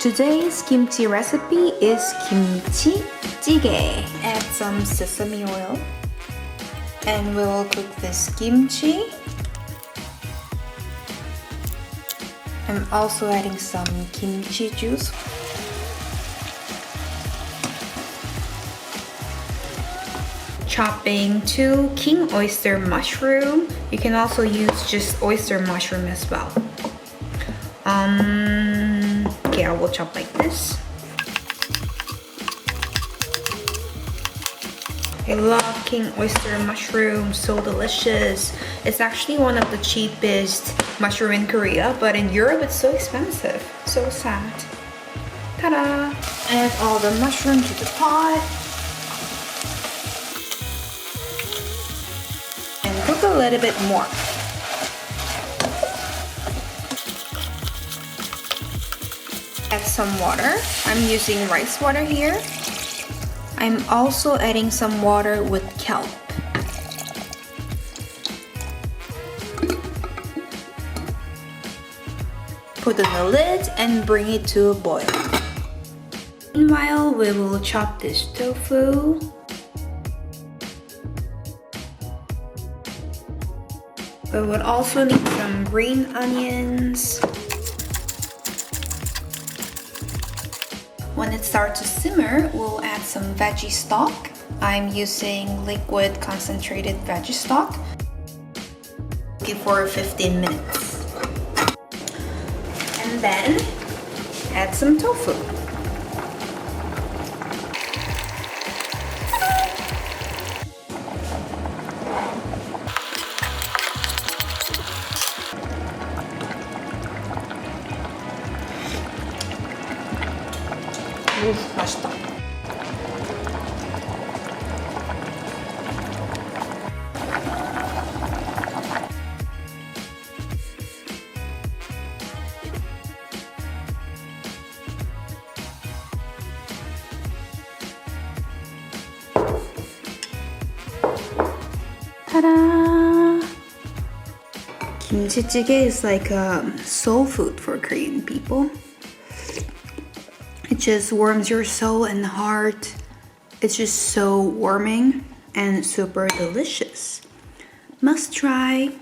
Today's kimchi recipe is kimchi jjigae. Add some sesame oil and we will cook this kimchi. I'm also adding some kimchi juice. Chopping 2 king oyster mushroom. You can also use just oyster mushroom as well. Okay, I will chop like this. I love king oyster mushroom, so delicious. It's actually one of the cheapest mushroom in Korea, but in Europe it's so expensive. So sad. Ta-da! Add all the mushroom to the pot. And cook a little bit more. Add some water. I'm using rice water here. I'm also adding some water with kelp. Put on the lid and bring it to a boil. Meanwhile, we will chop this tofu. We would also need some green onions. When it starts to simmer, we'll add some veggie stock. I'm using liquid concentrated veggie stock. Cook it for 15 minutes. And then add some tofu. 맛있다. Ta-da! Kimchi jjigae is like a soul food for Korean people. It just warms your soul and heart. It's just so warming and super delicious. Must try.